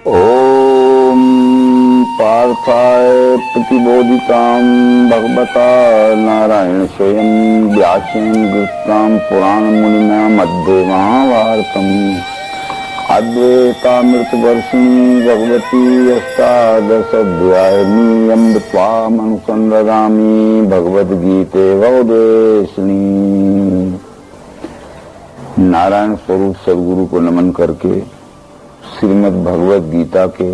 ओम पार्थाय प्रतिबोधितां भगवता नारायण स्वयं व्यासेन गृहीतां पुराणमुनिना मध्ये महाभारतम् अद्वैतामृतवर्षिणी भगवती अष्टादशाध्यायिनी अम्ब त्वामनुसंदधामि भगवद्गीते भवदेशिनी। नारायण स्वरूप सदगुरु को नमन करके श्रीमद् भगवद गीता के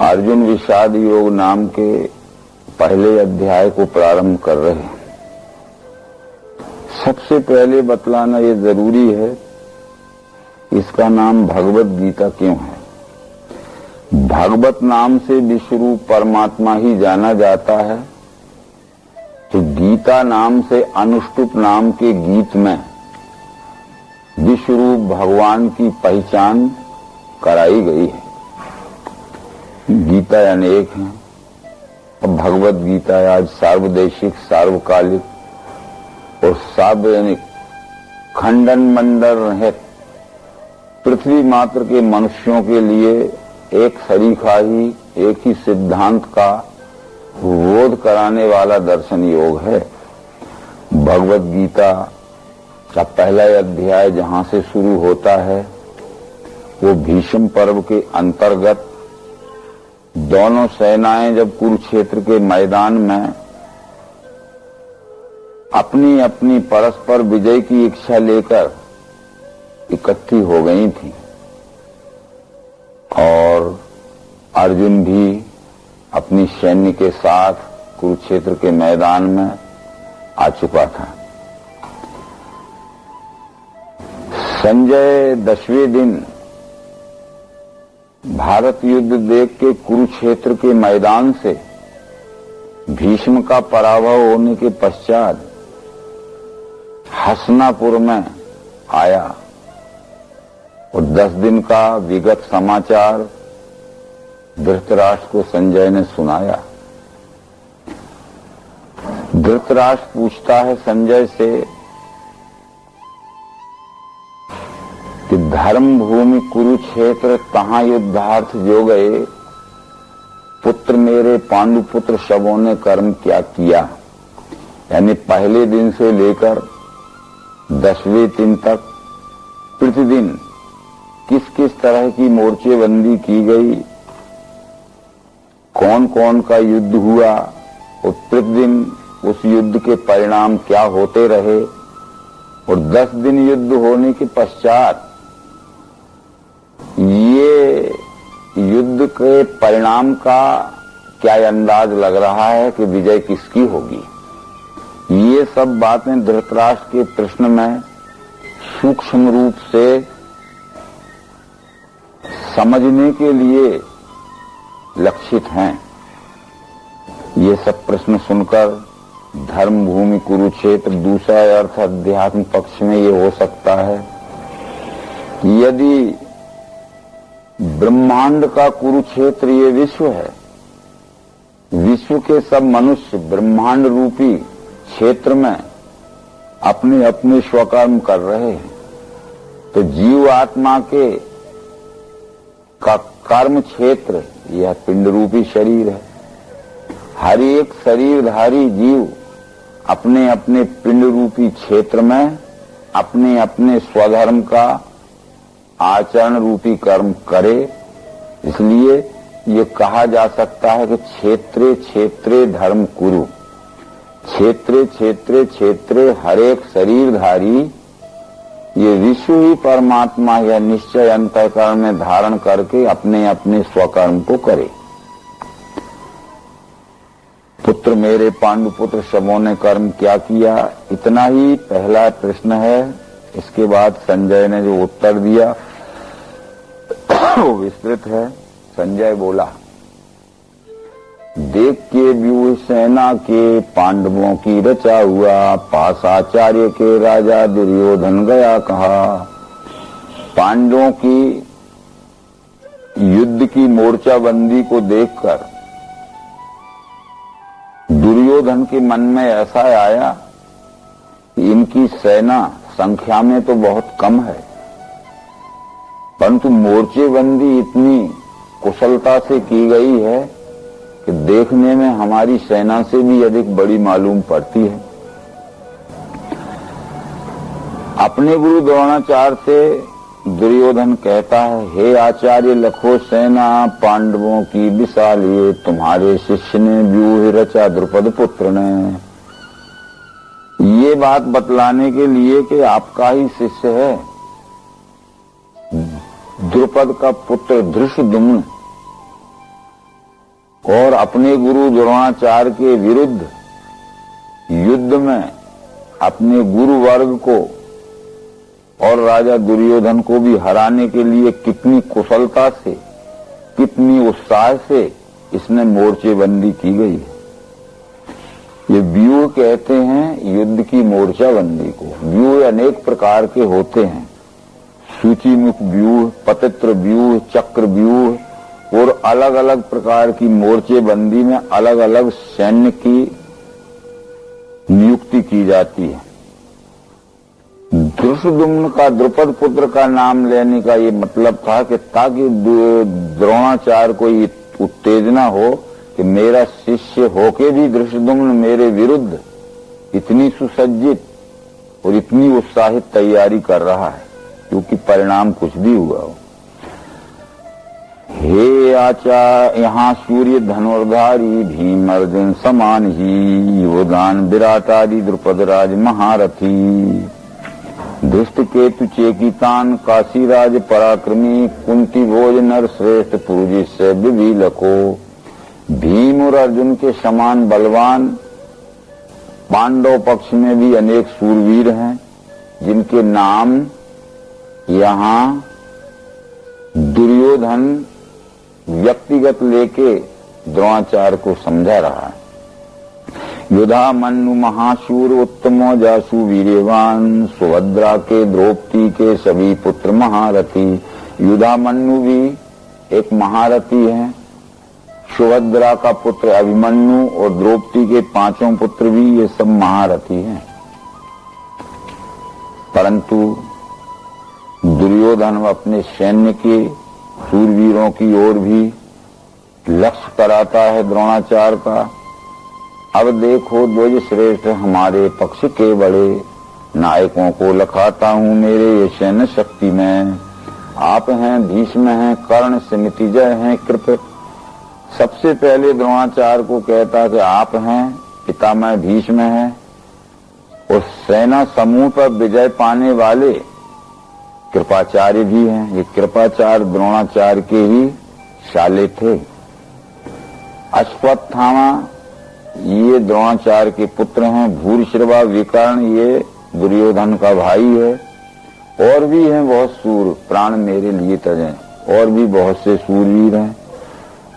अर्जुन विषाद योग नाम के पहले अध्याय को प्रारंभ कर रहे हैं। सबसे पहले बतलाना ये जरूरी है, इसका नाम भगवद गीता क्यों है। भगवत नाम से विश्वरूप परमात्मा ही जाना जाता है, तो गीता नाम से अनुष्टुप नाम के गीत में विश्वरूप भगवान की पहचान कराई गई है। गीता अनेक हैं और भगवत गीता आज सार्वदेशिक, सार्वकालिक और सार्वजनिक खंडन मंडल रहित पृथ्वी मात्र के मनुष्यों के लिए एक सरीखा ही, एक ही सिद्धांत का बोध कराने वाला दर्शन योग है। भगवत गीता का पहला अध्याय जहां से शुरू होता है वो भीष्म पर्व के अंतर्गत दोनों सेनाएं जब कुरुक्षेत्र के मैदान में अपनी अपनी परस्पर विजय की इच्छा लेकर इकट्ठी हो गई थी और अर्जुन भी अपनी सैन्य के साथ कुरुक्षेत्र के मैदान में आ चुका था। संजय 10वें दिन भारत युद्ध देख के कुरुक्षेत्र के मैदान से भीष्म का पराभव होने के पश्चात हसनापुर में आया और 10 दिन का विगत समाचार धृतराष्ट्र को संजय ने सुनाया। धृतराष्ट्र पूछता है संजय से कि धर्म भूमि कुरुक्षेत्र तहां युद्धार्थ जो गए, पुत्र मेरे पांडुपुत्र शवों ने कर्म क्या किया। यानी पहले दिन से लेकर 10वें दिन तक प्रतिदिन किस किस तरह की मोर्चेबंदी की गई, कौन कौन का युद्ध हुआ और प्रतिदिन उस युद्ध के परिणाम क्या होते रहे और 10 दिन युद्ध होने के पश्चात ये युद्ध के परिणाम का क्या अंदाज लग रहा है कि विजय किसकी होगी। ये सब बातें धृतराष्ट्र के प्रश्न में सूक्ष्म रूप से समझने के लिए लक्षित हैं। ये सब प्रश्न सुनकर धर्म भूमि कुरुक्षेत्र, दूसरा अर्थ अध्यात्म पक्ष में ये हो सकता है कि यदि ब्रह्मांड का कुरुक्षेत्र ये विश्व है, विश्व के सब मनुष्य ब्रह्मांड रूपी क्षेत्र में अपने अपने स्वकर्म कर रहे हैं, तो जीव आत्मा के का कर्म क्षेत्र यह पिंड रूपी शरीर है। हर एक शरीरधारी जीव अपने अपने पिंड रूपी क्षेत्र में अपने अपने स्वधर्म का आचरण रूपी कर्म करे। इसलिए ये कहा जा सकता है कि क्षेत्रे क्षेत्रे धर्म कुरु। क्षेत्रे क्षेत्रे क्षेत्रे हर एक शरीरधारी ये विश्व ही परमात्मा या निश्चय अंतःकरण में धारण करके अपने अपने स्वकर्म को करे। पुत्र मेरे पांडुपुत्र शवों ने कर्म क्या किया, इतना ही पहला प्रश्न है। इसके बाद संजय ने जो उत्तर दिया वो विस्तृत है। संजय बोला, देख के व्यूह सेना के पांडवों की रचा हुआ, पास आचार्य के राजा दुर्योधन गया कहा। पांडवों की युद्ध की मोर्चाबंदी को देखकर दुर्योधन के मन में ऐसा आया कि इनकी सेना संख्या में तो बहुत कम है, परंतु मोर्चेबंदी इतनी कुशलता से की गई है कि देखने में हमारी सेना से भी अधिक बड़ी मालूम पड़ती है। अपने गुरु द्रोणाचार्य से दुर्योधन कहता है, हे आचार्य लखो सेना पांडवों की विशाल, ये तुम्हारे शिष्य ने व्यूह रचा द्रुपद पुत्र ने। ये बात बतलाने के लिए कि आपका ही शिष्य है द्रुपद का पुत्र धृष्टद्युम्न, और अपने गुरु द्रोणाचार्य के विरुद्ध युद्ध में अपने गुरु वर्ग को और राजा दुर्योधन को भी हराने के लिए कितनी कुशलता से, कितनी उत्साह से इसने मोर्चेबंदी की गई है। ये व्यूह कहते हैं युद्ध की मोर्चाबंदी को। व्यूह अनेक प्रकार के होते हैं, सूचीमुख व्यूह, पतित्र व्यूह, चक्र व्यूह, और अलग अलग प्रकार की मोर्चेबंदी में अलग अलग सैन्य की नियुक्ति की जाती है। धृष्टद्युम्न का द्रुपद पुत्र का नाम लेने का ये मतलब था कि ताकि द्रोणाचार्य को ये उत्तेजना हो कि मेरा शिष्य होके भी धृष्टद्युम्न मेरे विरुद्ध इतनी सुसज्जित और इतनी उत्साहित तैयारी कर रहा है, क्योंकि परिणाम कुछ भी हुआ हो। हे आचार्य, यहाँ सूर्य धनुर्धारी भीम अर्जुन समान ही, योदान विराट आदि द्रुपद राज महारथी, धृष्ट केतु चेकितान काशीराज पराक्रमी, कुंती भोज नर श्रेष्ठ पुरुष से विभिलको। भीम और अर्जुन के समान बलवान पांडव पक्ष में भी अनेक सूरवीर हैं, जिनके नाम यहाँ दुर्योधन व्यक्तिगत लेके द्रोणाचार्य को समझा रहा है। युधा मन्नु महाशूर उत्तमो जासु वीर्यवान, सुभद्रा के द्रौपदी के सभी पुत्र महारथी। युधा मन्नु भी एक महारथी है, सुभद्रा का पुत्र अभिमन्यु और द्रौपदी के पांचों पुत्र भी, ये सब महारथी हैं। परंतु दुर्योधन अपने सैन्य के सूरवीरों की ओर भी लक्ष्य कराता है द्रोणाचार्य का। अब देखो ध्वज श्रेष्ठ हमारे पक्ष के बड़े, नायकों को लखाता हूं मेरे ये सैन्य शक्ति में। आप हैं, भीष्म हैं, कर्ण, समितिजय हैं, कृप। सबसे पहले द्रोणाचार्य को कहता कि आप हैं, पितामह भीष्म हैं, और सेना समूह पर विजय पाने वाले कृपाचार्य भी हैं। ये कृपाचार्य द्रोणाचार्य के ही शाले थे। अश्वत्थामा ये द्रोणाचार्य के पुत्र हैं। भूरिश्रवा विकर्ण ये दुर्योधन का भाई है। और भी हैं बहुत सूर, प्राण मेरे लिए तजें, और भी बहुत से सूरवीर हैं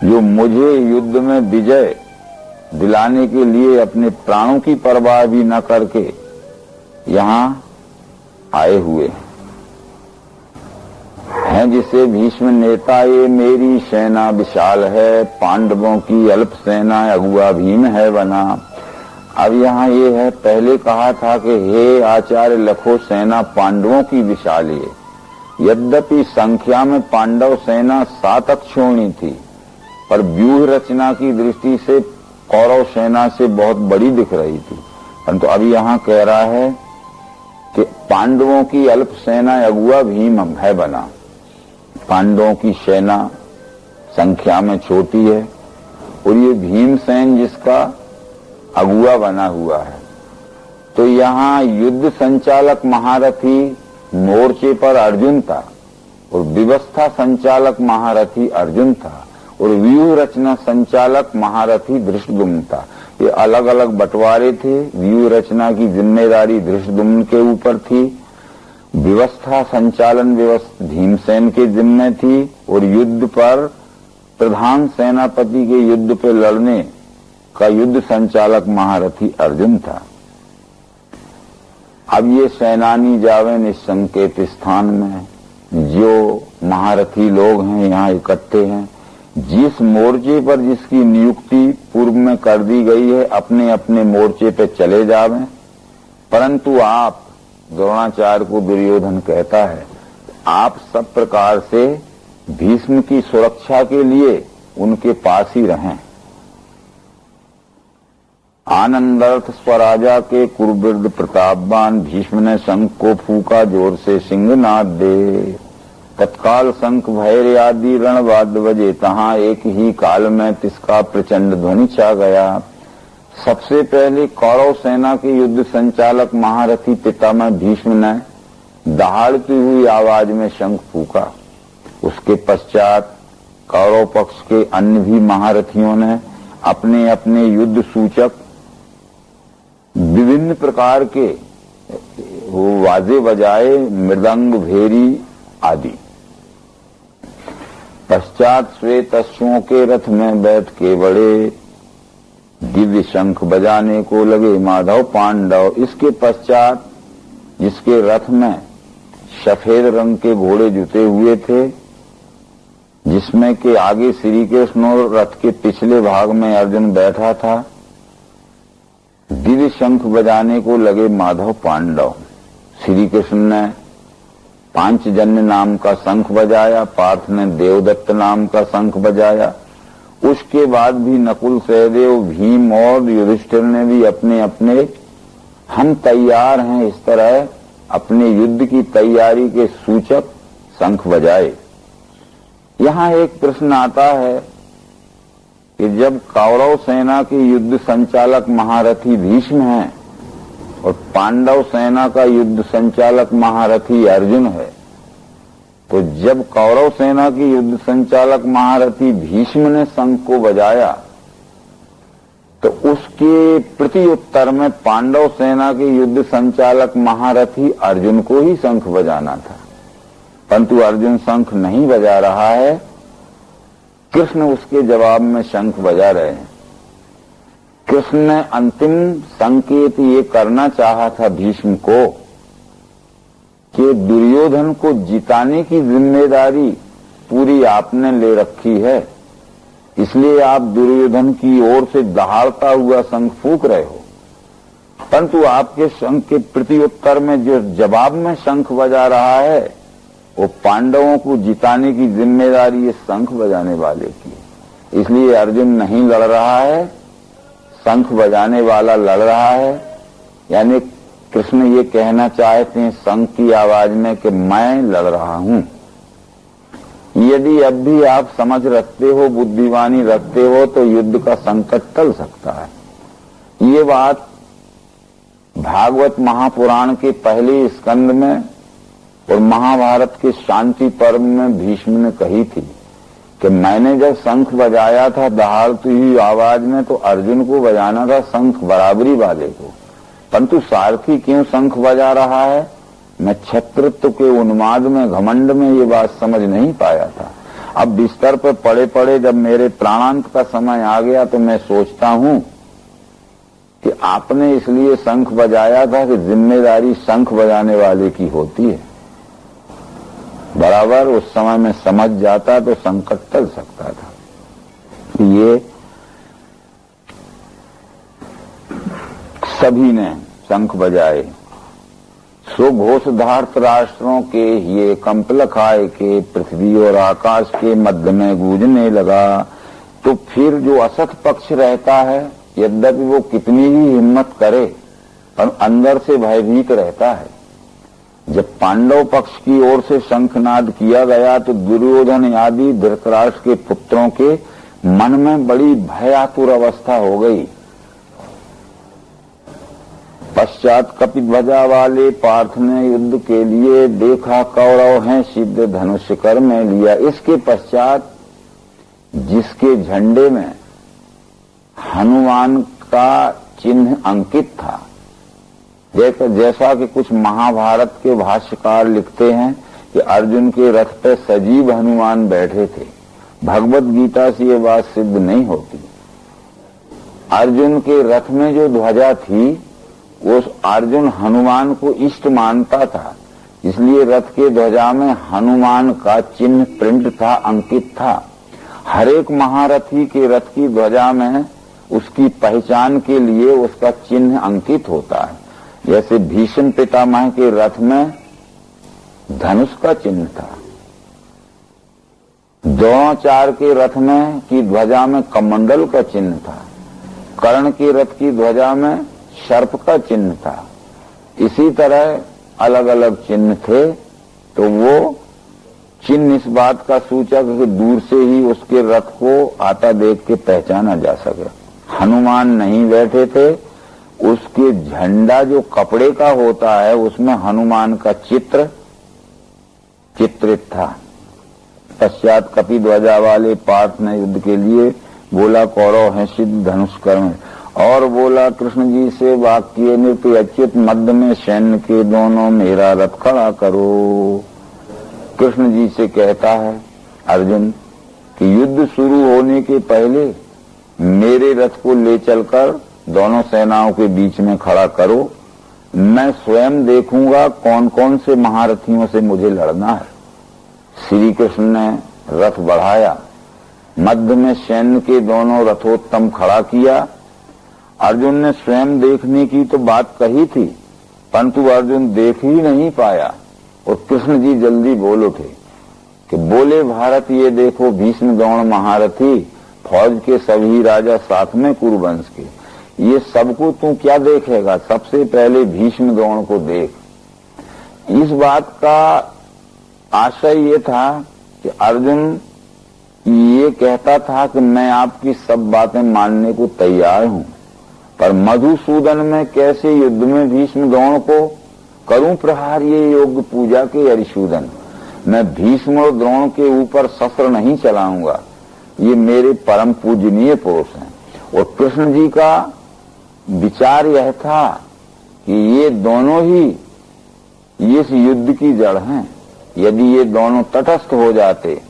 जो मुझे युद्ध में विजय दिलाने के लिए अपने प्राणों की परवाह भी न करके यहाँ आए हुए हैं। जिसे भीष्म नेता, ये मेरी सेना विशाल है, पांडवों की अल्प सेना अगुआ भीम है बना। अब यहाँ ये है, पहले कहा था कि हे आचार्य लखो सेना पांडवों की विशाल है। यद्यपि संख्या में पांडव सेना 7 अक्षोणी थी, पर व्यूह रचना की दृष्टि से कौरव सेना से बहुत बड़ी दिख रही थी। परंतु अभी यहाँ कह रहा है कि पांडवों की अल्प सेना अगुआ भीम है बना। पांडवों की सेना संख्या में छोटी है और ये भीमसेन जिसका अगुआ बना हुआ है। तो यहाँ युद्ध संचालक महारथी मोर्चे पर अर्जुन था और व्यवस्था संचालक महारथी अर्जुन था और व्यूह रचना संचालक महारथी धृष्टद्युम्न था। ये अलग अलग बंटवारे थे। व्यूह रचना की जिम्मेदारी धृष्टद्युम्न के ऊपर थी, व्यवस्था संचालन व्यवस्था भीमसेन के जिम्मे थी, और युद्ध पर प्रधान सेनापति के युद्ध पे लड़ने का युद्ध संचालक महारथी अर्जुन था। अब ये सेनानी जावे निसंकेत स्थान में, जो महारथी लोग हैं यहाँ इकट्ठे हैं। जिस मोर्चे पर जिसकी नियुक्ति पूर्व में कर दी गई है, अपने अपने मोर्चे पे चले जावें। परंतु आप, द्रोणाचार्य को दुर्योधन कहता है, आप सब प्रकार से भीष्म की सुरक्षा के लिए उनके पास ही रहें। आनंदार्थ स्वराजा के कुरुवृद्ध प्रतापवान भीष्म ने शंख को फूका, जोर से सिंहनाद दे। तत्काल शंख भैर आदि रणवाद्य बजे, तहां एक ही काल में तिसका प्रचंड ध्वनि छा गया। सबसे पहले कौरव सेना के युद्ध संचालक महारथी पितामह भीष्म ने दहाड़ती हुई आवाज में शंख फूका। उसके पश्चात कौरव पक्ष के अन्य भी महारथियों ने अपने अपने युद्ध सूचक विभिन्न प्रकार के वाजे बजाए, मृदंग, भेरी आदि। पश्चात श्वेत अश्वों के रथ में बैठ के बड़े दिव्य शंख बजाने को लगे माधव पांडव। इसके पश्चात जिसके रथ में सफेद रंग के घोड़े जुते हुए थे, जिसमें के आगे श्री कृष्ण और रथ के पिछले भाग में अर्जुन बैठा था, दिव्य शंख बजाने को लगे माधव पांडव। श्री कृष्ण ने पांचजन्य नाम का शंख बजाया, पार्थ ने देवदत्त नाम का शंख बजाया। उसके बाद भी नकुल, सहदेव, भीम और युधिष्ठिर ने भी अपने अपने हम तैयार हैं इस तरह अपने युद्ध की तैयारी के सूचक शंख बजाए। यहां एक प्रश्न आता है कि जब कौरव सेना के युद्ध संचालक महारथी भीष्म हैं और पांडव सेना का युद्ध संचालक महारथी अर्जुन है, तो जब कौरव सेना की युद्ध संचालक महारथी भीष्म ने शंख को बजाया तो उसके प्रति उत्तर में पांडव सेना के युद्ध संचालक महारथी अर्जुन को ही शंख बजाना था, परंतु अर्जुन शंख नहीं बजा रहा है, कृष्ण उसके जवाब में शंख बजा रहे हैं। कृष्ण ने अंतिम संकेत ये करना चाहा था भीष्म को कि दुर्योधन को जिताने की जिम्मेदारी पूरी आपने ले रखी है, इसलिए आप दुर्योधन की ओर से दहाड़ता हुआ शंख फूंक रहे हो, परंतु आपके शंख के प्रति उत्तर में जो जवाब में शंख बजा रहा है वो पांडवों को जिताने की जिम्मेदारी इस शंख बजाने वाले की है। इसलिए अर्जुन नहीं लड़ रहा है, शंख बजाने वाला लड़ रहा है। यानी कृष्ण ये कहना चाहते हैं शंख की आवाज में कि मैं लड़ रहा हूं। यदि अब भी आप समझ रखते हो, बुद्धिवानी रखते हो, तो युद्ध का संकट टल सकता है। ये बात भागवत महापुराण के पहले स्कंद में और महाभारत के शांति पर्व में भीष्म ने कही थी कि मैंने जब शंख बजाया था दहाड़ती हुई आवाज में तो अर्जुन को बजाना था शंख बराबरी वाले को, परंतु सारथी क्यों शंख बजा रहा है, मैं छत्रत्व के उन्माद में, घमंड में ये बात समझ नहीं पाया था। अब बिस्तर पर पड़े पड़े जब मेरे प्राणांत का समय आ गया तो मैं सोचता हूं कि आपने इसलिए शंख बजाया था कि जिम्मेदारी शंख बजाने वाले की होती है। बराबर उस समय में समझ जाता तो संकट टल सकता था। ये सभी ने शंख बजाए। सो घोषधार्त राष्ट्रों के ये कंपल खाए के पृथ्वी और आकाश के मध्य में गूंजने लगा। तो फिर जो असत पक्ष रहता है, यद्यपि वो कितनी ही हिम्मत करे पर अंदर से भयभीत रहता है। जब पांडव पक्ष की ओर से शंखनाद किया गया तो दुर्योधन आदि धृतराष्ट्र के पुत्रों के मन में बड़ी भयातुर अवस्था हो गई। पश्चात कपिध्वजा वाले पार्थ ने युद्ध के लिए देखा, कौरव हैं, सिद्ध धनुष कर में लिया। इसके पश्चात जिसके झंडे में हनुमान का चिन्ह अंकित था, जैसा कि कुछ महाभारत के भाष्यकार लिखते हैं कि अर्जुन के रथ पे सजीव हनुमान बैठे थे। भगवत गीता से ये बात सिद्ध नहीं होती। अर्जुन के रथ में जो ध्वजा थी वो अर्जुन हनुमान को इष्ट मानता था, इसलिए रथ के ध्वजा में हनुमान का चिन्ह प्रिंट था, अंकित था। हर एक महारथी के रथ की ध्वजा में उसकी पहचान के लिए उसका चिन्ह अंकित होता है। जैसे भीष्म पितामह के रथ में धनुष का चिन्ह था। द्रोणाचार्य के रथ में की ध्वजा में कमंडल का चिन्ह था। कर्ण के रथ की ध्वजा में सर्प का चिन्ह था। इसी तरह अलग अलग चिन्ह थे। तो वो चिन्ह इस बात का सूचक है कि दूर से ही उसके रथ को आता देख के पहचाना जा सके। हनुमान नहीं बैठे थे, उसके झंडा जो कपड़े का होता है उसमें हनुमान का चित्र चित्रित था। पश्चात कपि ध्वजा वाले पार्थ ने युद्ध के लिए बोला, कौरव हैं सिद्ध धनुष कर्म, और बोला कृष्ण जी से वाक्य नृत्य अच्युत मध्य में सैन्य के दोनों मेरा रथ खड़ा करो। कृष्ण जी से कहता है अर्जुन कि युद्ध शुरू होने के पहले मेरे रथ को ले चलकर दोनों सेनाओं के बीच में खड़ा करो। मैं स्वयं देखूंगा कौन कौन से महारथियों से मुझे लड़ना है। श्री कृष्ण ने रथ बढ़ाया, मध्य में सैन्य के दोनों रथोत्तम खड़ा किया। अर्जुन ने स्वयं देखने की तो बात कही थी, परंतु अर्जुन देख ही नहीं पाया और कृष्ण जी जल्दी बोल उठे कि बोले भारत ये देखो भीष्म द्रोण महारथी, फौज के सभी राजा साथ में कुरुवंश के, ये सबको तू क्या देखेगा, सबसे पहले भीष्म द्रोण को देख। इस बात का आशय ये था कि अर्जुन ये कहता था कि मैं आपकी सब बातें मानने को तैयार हूं, पर मधुसूदन में कैसे युद्ध में भीष्म द्रोण को करूं प्रहार, ये योग्य पूजा के अरिशूदन। मैं भीष्म और द्रोण के ऊपर शस्त्र नहीं चलाऊंगा, ये मेरे परम पूजनीय पुरुष हैं। और कृष्ण जी का विचार यह था कि ये दोनों ही इस युद्ध की जड़ हैं। यदि ये दोनों तटस्थ हो जाते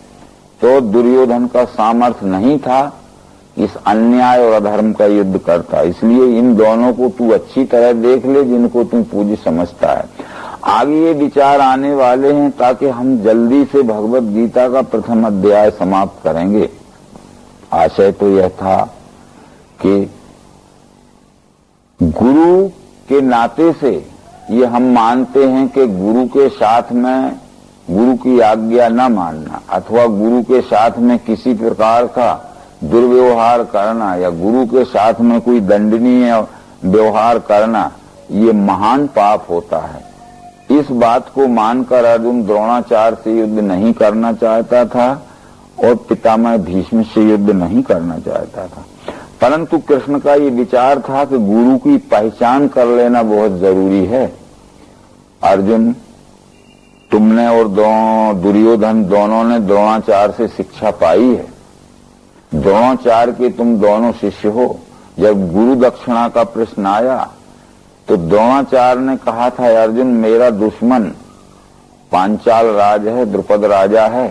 तो दुर्योधन का सामर्थ्य नहीं था इस अन्याय और अधर्म का युद्ध करता। इसलिए इन दोनों को तू अच्छी तरह देख ले जिनको तू पूज्य समझता है। आगे ये विचार आने वाले हैं ताकि हम जल्दी से भगवत गीता का प्रथम अध्याय समाप्त करेंगे। आशय तो यह था कि गुरु के नाते से ये हम मानते हैं कि गुरु के साथ में गुरु की आज्ञा न मानना अथवा गुरु के साथ में किसी प्रकार का दुर्व्यवहार करना या गुरु के साथ में कोई दंडनीय व्यवहार करना, ये महान पाप होता है। इस बात को मानकर अर्जुन द्रोणाचार्य से युद्ध नहीं करना चाहता था और पितामह भीष्म से युद्ध नहीं करना चाहता था, परंतु कृष्ण का ये विचार था कि गुरु की पहचान कर लेना बहुत जरूरी है। अर्जुन, तुमने और दुर्योधन दोनों ने द्रोणाचार्य से शिक्षा पाई है। द्रोणाचार्य के तुम दोनों शिष्य हो। जब गुरु दक्षिणा का प्रश्न आया तो द्रोणाचार्य ने कहा था, अर्जुन मेरा दुश्मन पांचाल राज है, द्रुपद राजा है,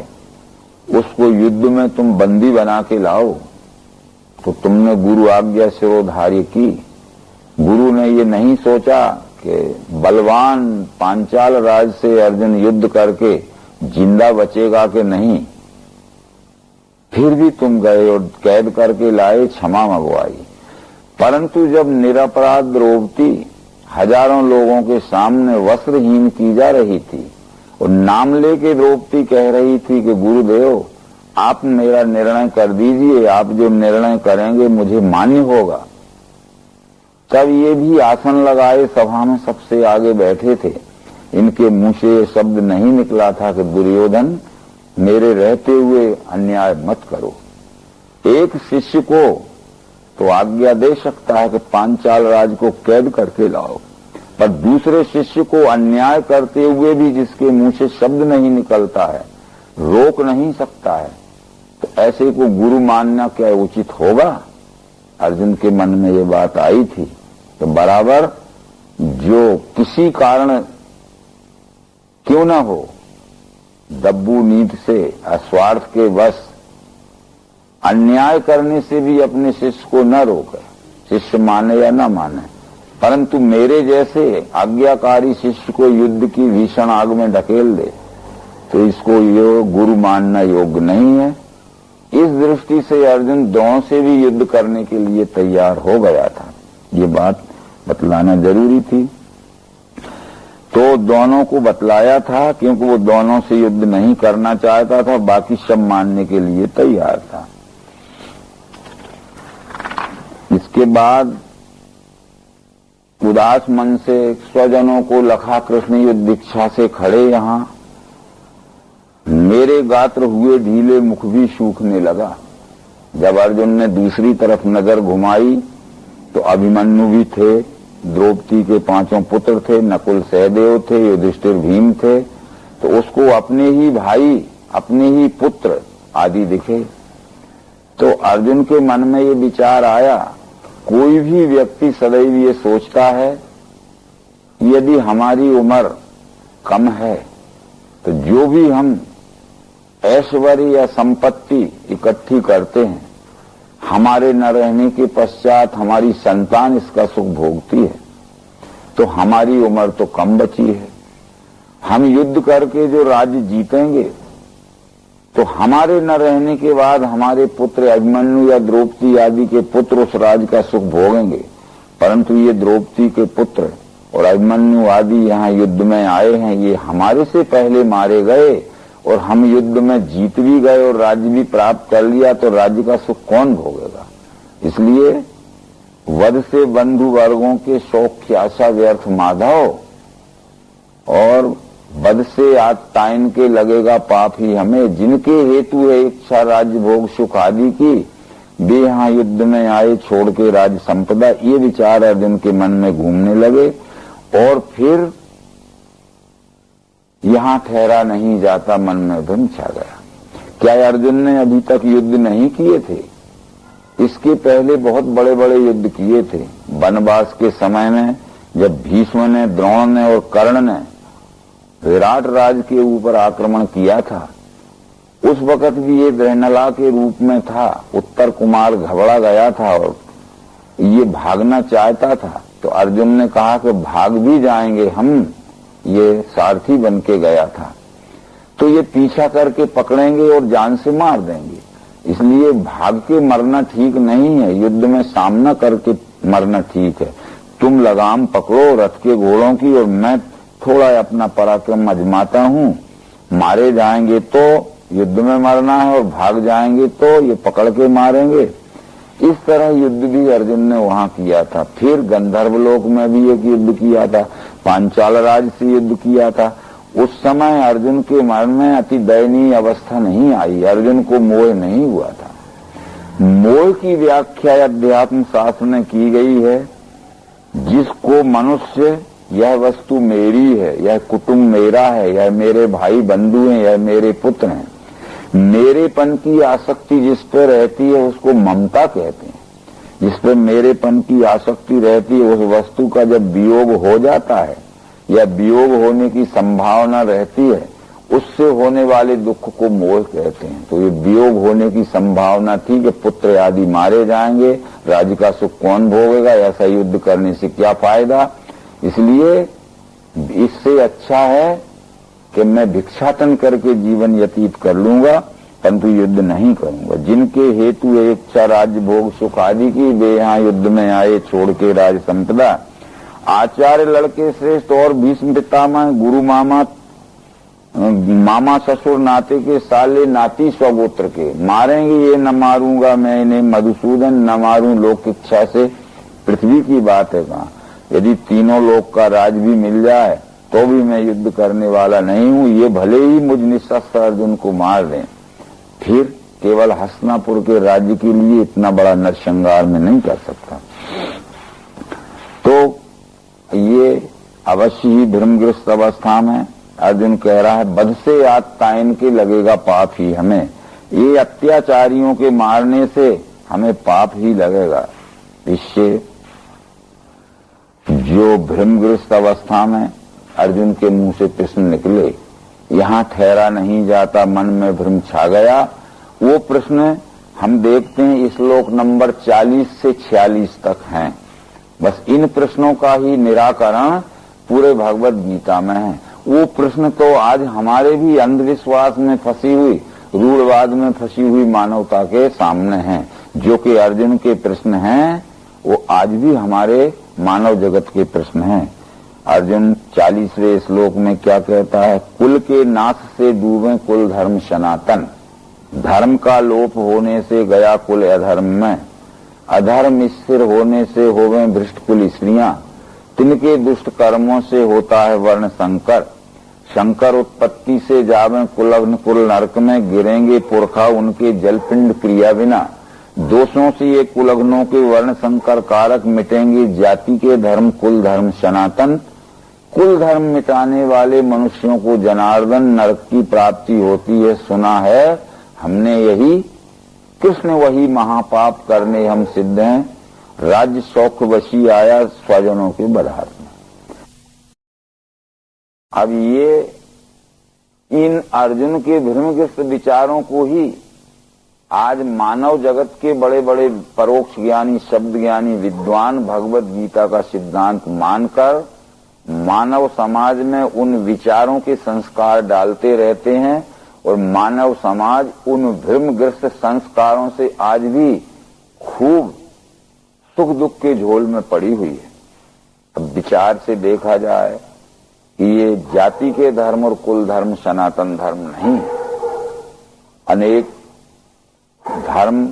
उसको युद्ध में तुम बंदी बना के लाओ। तो तुमने गुरु आज्ञा शिरोधार्य की। गुरु ने ये नहीं सोचा कि बलवान पांचाल राज से अर्जुन युद्ध करके जिंदा बचेगा कि नहीं, फिर भी तुम गए और कैद करके लाए, क्षमा मंगवाई। परंतु जब निरपराध द्रौपदी हजारों लोगों के सामने वस्त्रहीन की जा रही थी और नाम लेके द्रौपदी कह रही थी कि गुरुदेव आप मेरा निर्णय कर दीजिए, आप जो निर्णय करेंगे मुझे मान्य होगा, तब ये भी आसन लगाए सभा में सबसे आगे बैठे थे। इनके मुंह से ये शब्द नहीं निकला था कि दुर्योधन मेरे रहते हुए अन्याय मत करो। एक शिष्य को तो आज्ञा दे सकता है कि पांचाल राज को कैद करके लाओ, पर दूसरे शिष्य को अन्याय करते हुए भी जिसके मुंह से शब्द नहीं निकलता है, रोक नहीं सकता है, तो ऐसे को गुरु मानना क्या उचित होगा? अर्जुन के मन में ये बात आई थी। तो बराबर जो किसी कारण क्यों न हो दब्बू नीति से अस्वार्थ के वश अन्याय करने से भी अपने शिष्य को न रोके, शिष्य माने या न माने, परंतु मेरे जैसे आज्ञाकारी शिष्य को युद्ध की भीषण आग में ढकेल दे तो इसको ये गुरु मानना योग्य नहीं है। इस दृष्टि से अर्जुन द्रोण से भी युद्ध करने के लिए तैयार हो गया था। ये बात बतलाना जरूरी थी। तो दोनों को बतलाया था, क्योंकि वो दोनों से युद्ध नहीं करना चाहता था, बाकी सब मानने के लिए तैयार था। इसके बाद उदास मन से स्वजनों को लखा कृष्ण युद्ध इच्छा से खड़े यहां। मेरे गात्र हुए ढीले, मुख भी सूखने लगा। जब अर्जुन ने दूसरी तरफ नजर घुमाई तो अभिमन्यु भी थे, द्रौपदी के 5 पुत्र थे, नकुल सहदेव थे, युधिष्ठिर भीम थे, तो उसको अपने ही भाई, अपने ही पुत्र आदि दिखे। तो अर्जुन के मन में ये विचार आया, कोई भी व्यक्ति सदैव ये सोचता है यदि हमारी उम्र कम है तो जो भी हम ऐश्वर्य या संपत्ति इकट्ठी करते हैं, हमारे न रहने के पश्चात हमारी संतान इसका सुख भोगती है, तो हमारी उम्र तो कम बची है। हम युद्ध करके जो राज्य जीतेंगे तो हमारे न रहने के बाद हमारे पुत्र अभिमन्यु या द्रौपदी आदि के पुत्र उस राज का सुख भोगेंगे। परंतु ये द्रौपदी के पुत्र और अभिमन्यु आदि यहाँ युद्ध में आए हैं, ये हमारे से पहले मारे गए और हम युद्ध में जीत भी गए और राज्य भी प्राप्त कर लिया, तो राज्य का सुख कौन भोगेगा। इसलिए वध से बंधु वर्गों के शौक की आशा व्यर्थ माधव, और वध से आत्ताइन के लगेगा पाप ही हमें। जिनके हेतु है इच्छा राज्य भोग सुख आदि की, वे यहाँ युद्ध में आए छोड़ के राज्य संपदा। ये विचार अर्जुन के मन में घूमने लगे और फिर यहाँ ठहरा नहीं जाता, मन में भ्रम छा गया। क्या अर्जुन ने अभी तक युद्ध नहीं किए थे? इसके पहले बहुत बड़े बड़े युद्ध किए थे। वनवास के समय में जब भीष्म ने, द्रोण ने और कर्ण ने विराट राज के ऊपर आक्रमण किया था, उस वक्त भी ये दृहनला के रूप में था। उत्तर कुमार घबरा गया था और ये भागना चाहता था, तो अर्जुन ने कहा कि भाग भी जाएंगे हम, ये सारथी बन के गया था, तो ये पीछा करके पकड़ेंगे और जान से मार देंगे। इसलिए भाग के मरना ठीक नहीं है, युद्ध में सामना करके मरना ठीक है। तुम लगाम पकड़ो रथ के घोड़ों की और मैं थोड़ा अपना पराक्रम आजमाता हूं। मारे जाएंगे तो युद्ध में मरना है और भाग जाएंगे तो ये पकड़ के मारेंगे। इस तरह युद्ध भी अर्जुन ने वहां किया था। फिर गंधर्वलोक में भी एक युद्ध किया था, पांचाल राज से युद्ध किया था। उस समय अर्जुन के मन में अति दयनीय अवस्था नहीं आई, अर्जुन को मोह नहीं हुआ था। मोह की व्याख्या अध्यात्म शास्त्र में की गई है, जिसको मनुष्य यह वस्तु मेरी है, यह कुटुंब मेरा है, यह मेरे भाई बंधु हैं, यह मेरे पुत्र हैं, मेरेपन की आसक्ति जिस पर रहती है उसको ममता कहते हैं। जिस पर मेरेपन की आसक्ति रहती है, उस वस्तु का जब वियोग हो जाता है या वियोग होने की संभावना रहती है, उससे होने वाले दुख को मोह कहते हैं। तो ये वियोग होने की संभावना थी कि पुत्र आदि मारे जाएंगे, राज्य का सुख कौन भोगेगा, ऐसा युद्ध करने से क्या फायदा। इसलिए इससे अच्छा है कि मैं भिक्षाटन करके जीवन व्यतीत कर लूंगा, परंतु युद्ध नहीं करूंगा। जिनके हेतु इच्छा राज्य भोग सुख आदि की, वे यहाँ युद्ध में आए छोड़ के राज संपदा। आचार्य लड़के श्रेष्ठ और भीष्म पितामह, गुरु मामा, मामा ससुर नाते के साले नाती स्वगोत्र के, मारेंगे ये न मारूंगा मैं इन्हें मधुसूदन, न मारूं लोक इच्छा से। पृथ्वी की बात है कहाँ, यदि तीनों लोक का राज भी मिल जाए तो भी मैं युद्ध करने वाला नहीं हूं। ये भले ही मुझ निशस्त्र अर्जुन को मार दें, फिर केवल हस्तिनापुर के राज्य के लिए इतना बड़ा नरसंहार में नहीं कर सकता। तो ये अवश्य ही भ्रमग्रस्त अवस्था में अर्जुन कह रहा है, बध से आत्ताइन के लगेगा पाप ही हमें। ये अत्याचारियों के मारने से हमें पाप ही लगेगा। इससे जो भ्रमग्रस्त अवस्था में अर्जुन के मुंह से प्रश्न निकले, यहाँ ठहरा नहीं जाता, मन में भ्रम छा गया, वो प्रश्न हम देखते हैं श्लोक नंबर 40 से 46 तक हैं। बस इन प्रश्नों का ही निराकरण पूरे भगवद गीता में है। वो प्रश्न तो आज हमारे भी अंधविश्वास में फंसी हुई, रूढ़वाद में फंसी हुई मानवता के सामने हैं। जो कि अर्जुन के प्रश्न हैं वो आज भी हमारे मानव जगत के प्रश्न हैं। अर्जुन 40वें श्लोक में क्या कहता है? कुल के नाश से डूबे कुल धर्म सनातन, धर्म का लोप होने से गया कुल अधर्म में, अधर्म स्थिर होने से होवे भ्रष्ट कुल स्त्रियां, तिनके दुष्ट कर्मों से होता है वर्ण संकर, शंकर उत्पत्ति से जावे कुलग्न कुल नरक में, गिरेंगे पुरखा उनके जलपिंड क्रिया बिना, दोषों से ये कुलग्नों के वर्ण संकर कारक मिटेंगे जाति के धर्म कुल धर्म सनातन, कुल धर्म मिटाने वाले मनुष्यों को जनार्दन नरक की प्राप्ति होती है। सुना है हमने यही, कृष्ण वही महापाप करने हम सिद्ध हैं, राज्य शौक वशी आया स्वजनों के बधार में। अब ये इन अर्जुन के भ्रमग्रस्त विचारों को ही आज मानव जगत के बड़े बड़े परोक्ष ज्ञानी, शब्द ज्ञानी विद्वान भगवत गीता का सिद्धांत मानकर मानव समाज में उन विचारों के संस्कार डालते रहते हैं और मानव समाज उन भ्रमग्रस्त संस्कारों से आज भी खूब सुख दुख के झोल में पड़ी हुई है। अब विचार से देखा जाए कि ये जाति के धर्म और कुल धर्म सनातन धर्म नहीं, अनेक धर्म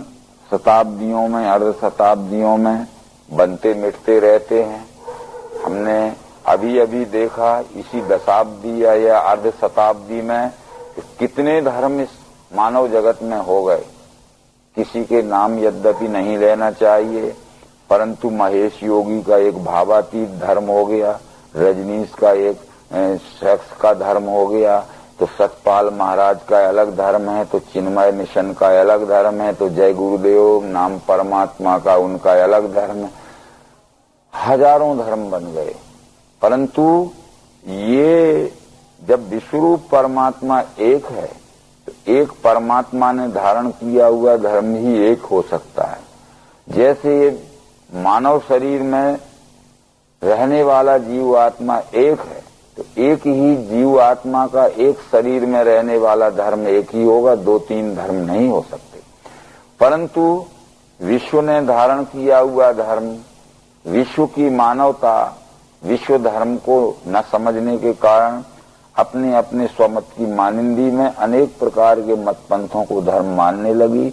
शताब्दियों में, अर्ध शताब्दियों में बनते मिटते रहते हैं। हमने अभी अभी देखा इसी दशाब्दी या अर्ध शताब्दी में कितने धर्म इस मानव जगत में हो गए। किसी के नाम यद्यपि नहीं लेना चाहिए, परंतु महेश योगी का एक भावातीत धर्म हो गया, रजनीश का एक सेक्स का धर्म हो गया, तो सतपाल महाराज का अलग धर्म है, तो चिन्मय मिशन का अलग धर्म है, तो जय गुरुदेव नाम परमात्मा का उनका अलग धर्म है। हजारों धर्म बन गए, परंतु ये जब विश्वरूप परमात्मा एक है तो एक परमात्मा ने धारण किया हुआ धर्म ही एक हो सकता है। जैसे ये मानव शरीर में रहने वाला जीव आत्मा एक है, तो एक ही जीव आत्मा का एक शरीर में रहने वाला धर्म एक ही होगा, दो तीन धर्म नहीं हो सकते। परंतु विश्व ने धारण किया हुआ धर्म, विश्व की मानवता विश्व धर्म को न समझने के कारण अपने अपने स्वमत की मानिंदी में अनेक प्रकार के मत पंथों को धर्म मानने लगी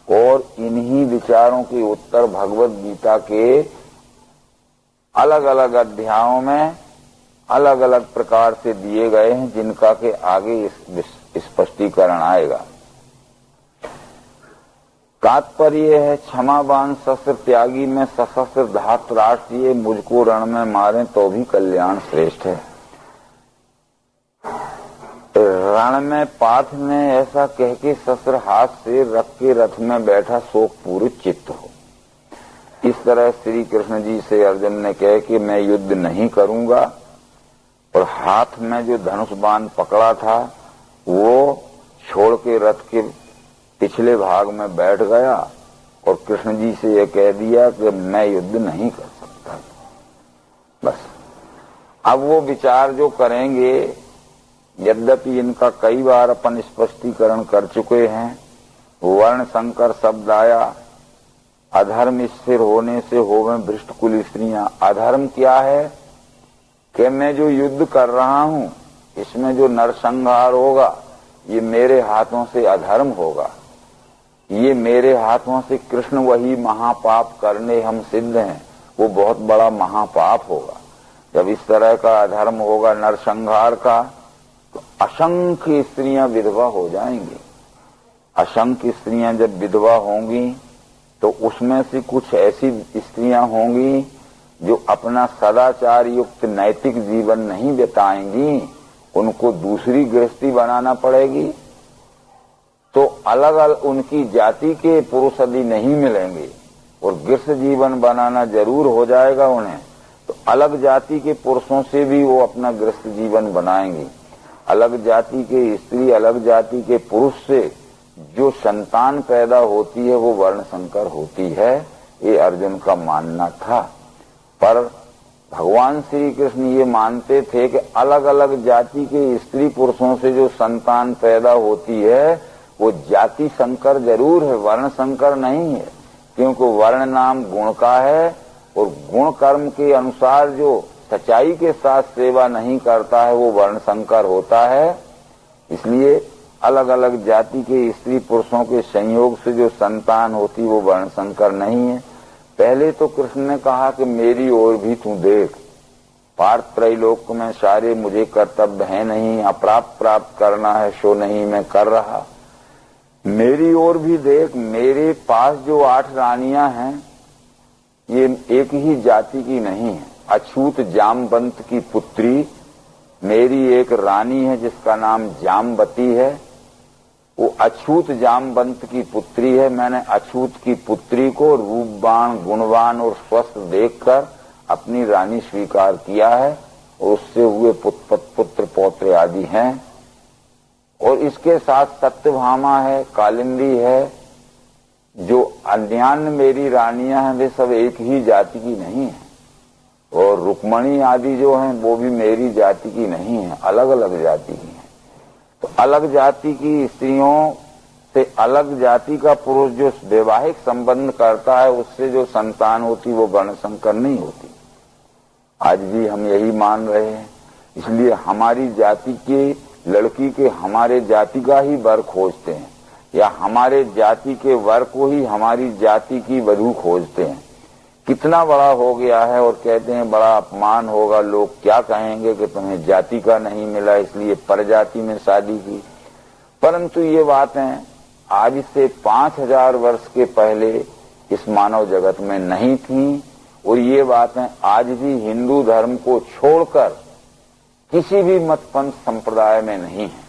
और इन्हीं विचारों के उत्तर भगवत गीता के अलग अलग अध्यायों में अलग अलग प्रकार से दिए गए हैं, जिनका के आगे स्पष्टीकरण आएगा। तात्पर्य है क्षमावान शस्त्र त्यागी में सशस्त्र धात राष्ट्रीय, मुझको रण में मारे तो भी कल्याण श्रेष्ठ है। रण में पार्थ ने ऐसा कह के शस्त्र हाथ से रख के रथ में बैठा शोक पूरित चित्त हो। इस तरह श्री कृष्ण जी से अर्जुन ने कह कि मैं युद्ध नहीं करूंगा, और हाथ में जो धनुष बाण पकड़ा था वो छोड़ के रथ के पिछले भाग में बैठ गया और कृष्ण जी से यह कह दिया कि मैं युद्ध नहीं कर सकता। बस अब वो विचार जो करेंगे, यद्यपि इनका कई बार अपन स्पष्टीकरण कर चुके हैं। वर्ण संकर शब्द आया, अधर्म स्थिर होने से होवे भ्रष्ट कुल स्त्रियां। अधर्म क्या है कि मैं जो युद्ध कर रहा हूं इसमें जो नरसंहार होगा ये मेरे हाथों से अधर्म होगा, ये मेरे हाथों से कृष्ण वही महापाप करने हम सिद्ध हैं, वो बहुत बड़ा महापाप होगा। जब इस तरह का अधर्म होगा नरसंहार का, तो असंख्य स्त्रियां विधवा हो जाएंगी। असंख्य स्त्रियां जब विधवा होंगी तो उसमें से कुछ ऐसी स्त्रियां होंगी जो अपना सदाचार युक्त नैतिक जीवन नहीं बिताएंगी, उनको दूसरी गृहस्थी बनाना पड़ेगी। तो अलग अलग उनकी जाति के पुरुष यदि नहीं मिलेंगे और गृहस्थ जीवन बनाना जरूर हो जाएगा उन्हें, तो अलग जाति के पुरुषों से भी वो अपना गृहस्थ जीवन बनाएंगी। अलग जाति के स्त्री अलग जाति के पुरुष से जो संतान पैदा होती है वो वर्ण संकर होती है, ये अर्जुन का मानना था। पर भगवान श्री कृष्ण ये मानते थे कि अलग अलग जाति के स्त्री पुरुषों से जो संतान पैदा होती है वो जाति संकर जरूर है, वर्ण संकर नहीं है। क्योंकि वर्ण नाम गुण का है और गुण कर्म के अनुसार जो सच्चाई के साथ सेवा नहीं करता है वो वर्ण संकर होता है। इसलिए अलग अलग जाति के स्त्री पुरुषों के संयोग से जो संतान होती वो वर्ण संकर नहीं है। पहले तो कृष्ण ने कहा कि मेरी ओर भी तू देख, पार्थ त्रैलोक में सारे मुझे कर्तव्य है नहीं, अप्राप्त प्राप्त करना है सो नहीं मैं कर रहा। मेरी ओर भी देख, मेरे पास जो 8 रानियां हैं ये एक ही जाति की नहीं है। अछूत जामवंत की पुत्री मेरी एक रानी है जिसका नाम जामवती है, वो अछूत जामवंत की पुत्री है। मैंने अछूत की पुत्री को रूपवान गुणवान और स्वस्थ देखकर अपनी रानी स्वीकार किया है और उससे हुए पुत्र पौत्र आदि हैं। और इसके साथ सत्यभामा है, कालिंदी है, जो अन्यान्य मेरी रानियां हैं वे सब एक ही जाति की नहीं है। और रुक्मणी आदि जो हैं वो भी मेरी जाति की नहीं है, अलग अलग जाति की हैं। तो अलग जाति की स्त्रियों से अलग जाति का पुरुष जो वैवाहिक संबंध करता है उससे जो संतान होती वो वर्ण संकर नहीं होती। आज भी हम यही मान रहे हैं। इसलिए हमारी जाति के लड़की के हमारे जाति का ही वर खोजते हैं या हमारे जाति के वर को ही हमारी जाति की वधू खोजते हैं। कितना बड़ा हो गया है और कहते हैं बड़ा अपमान होगा, लोग क्या कहेंगे कि तुम्हें जाति का नहीं मिला इसलिए परजाति में शादी की। परंतु ये बातें आज से 5000 वर्ष के पहले इस मानव जगत में नहीं थी और ये बातें आज भी हिंदू धर्म को छोड़कर किसी भी मत पंथ संप्रदाय में नहीं है।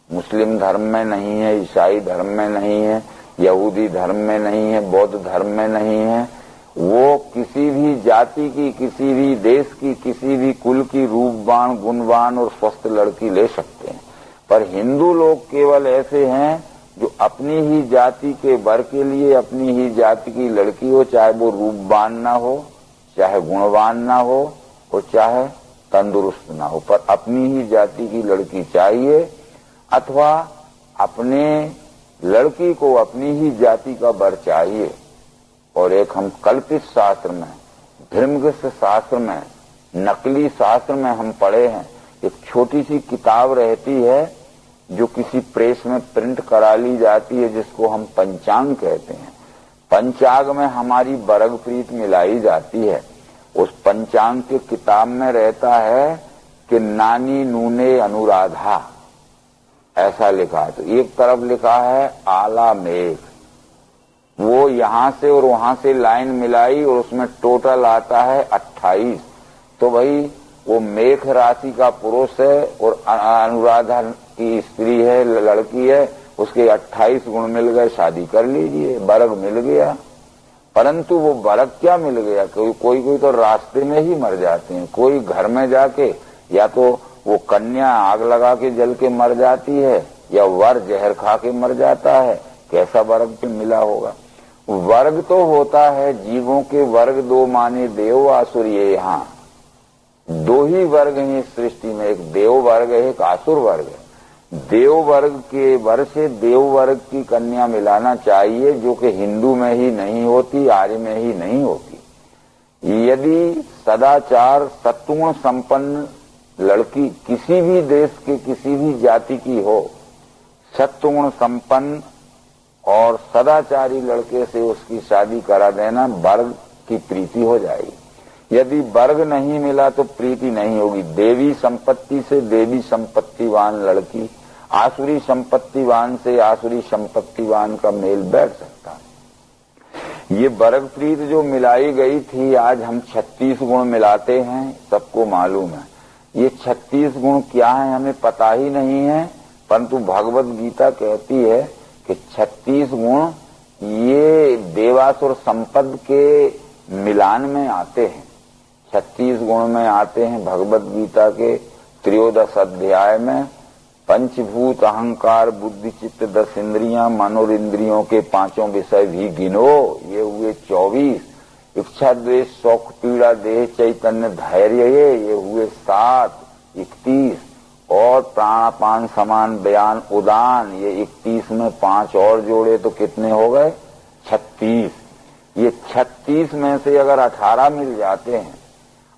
मुस्लिम धर्म में नहीं है, ईसाई धर्म में नहीं है, यहूदी धर्म में नहीं है, बौद्ध धर्म में नहीं है। वो किसी भी जाति की, किसी भी देश की, किसी भी कुल की रूपवान गुणवान और स्वस्थ लड़की ले सकते हैं। पर हिंदू लोग केवल ऐसे हैं जो अपनी ही जाति के वर के लिए अपनी ही जाति की लड़की हो, चाहे वो रूपवान ना हो, चाहे गुणवान ना हो और चाहे तंदुरुस्त ना हो, पर अपनी ही जाति की लड़की चाहिए अथवा अपने लड़की को अपनी ही जाति का वर चाहिए। और एक हम कल्पित शास्त्र में, धर्मग्रस्त शास्त्र में, नकली शास्त्र में हम पढ़े हैं, एक छोटी सी किताब रहती है जो किसी प्रेस में प्रिंट करा ली जाती है जिसको हम पंचांग कहते हैं। पंचांग में हमारी बरग प्रीत मिलाई जाती है। उस पंचांग के किताब में रहता है कि नानी नूने अनुराधा, ऐसा लिखा है। तो एक तरफ लिखा है आला मेघ, वो यहां से और वहां से लाइन मिलाई और उसमें टोटल आता है 28। तो भाई वो मेघ राशि का पुरुष है और अनुराधा की स्त्री है, लड़की है, उसके 28 गुण मिल गए, शादी कर लीजिए, बरग मिल गया। परंतु वो बरग क्या मिल गया, कोई तो रास्ते में ही मर जाते हैं, कोई घर में जाके या तो वो कन्या आग लगा के जल के मर जाती है या वर जहर खा के मर जाता है। कैसा वर्ग पे मिला होगा। वर्ग तो होता है जीवों के वर्ग दो माने देव आसुर, ये यहाँ 2 ही वर्ग हैं इस सृष्टि में, एक देव वर्ग है एक आसुर वर्ग है। देव वर्ग के वर से देव वर्ग की कन्या मिलाना चाहिए जो कि हिंदू में ही नहीं होती, आर्य में ही नहीं होती। यदि सदाचार सत्वगुण संपन्न लड़की किसी भी देश के किसी भी जाति की हो, सत्वगुण संपन्न और सदाचारी लड़के से उसकी शादी करा देना, वर्ग की प्रीति हो जाएगी। यदि वर्ग नहीं मिला तो प्रीति नहीं होगी। देवी संपत्ति से देवी संपत्तिवान लड़की, आसुरी संपत्तिवान से आसुरी संपत्तिवान का मेल बैठ सकता है। ये वर्ग प्रीत जो मिलाई गई थी, आज हम 36 गुण मिलाते हैं, सबको मालूम है। ये 36 गुण क्या है हमें पता ही नहीं है, परंतु भगवत गीता कहती है कि 36 गुण ये देवासुर संपद के मिलान में आते हैं। 36 गुण में आते हैं भगवत गीता के 13 अध्याय में। पंचभूत अहंकार बुद्धि चित्त 10 इंद्रियां, मनोरिंद्रियों के 5 विषय भी गिनो, ये हुए 24। इच्छा द्वेष शौक पीड़ा देह चैतन्य धैर्य ये हुए 7। 31 और प्राणापान समान बयान उदान, ये 31 में 5 और जोड़े तो कितने हो गए 36। ये 36 में से अगर 18 मिल जाते हैं,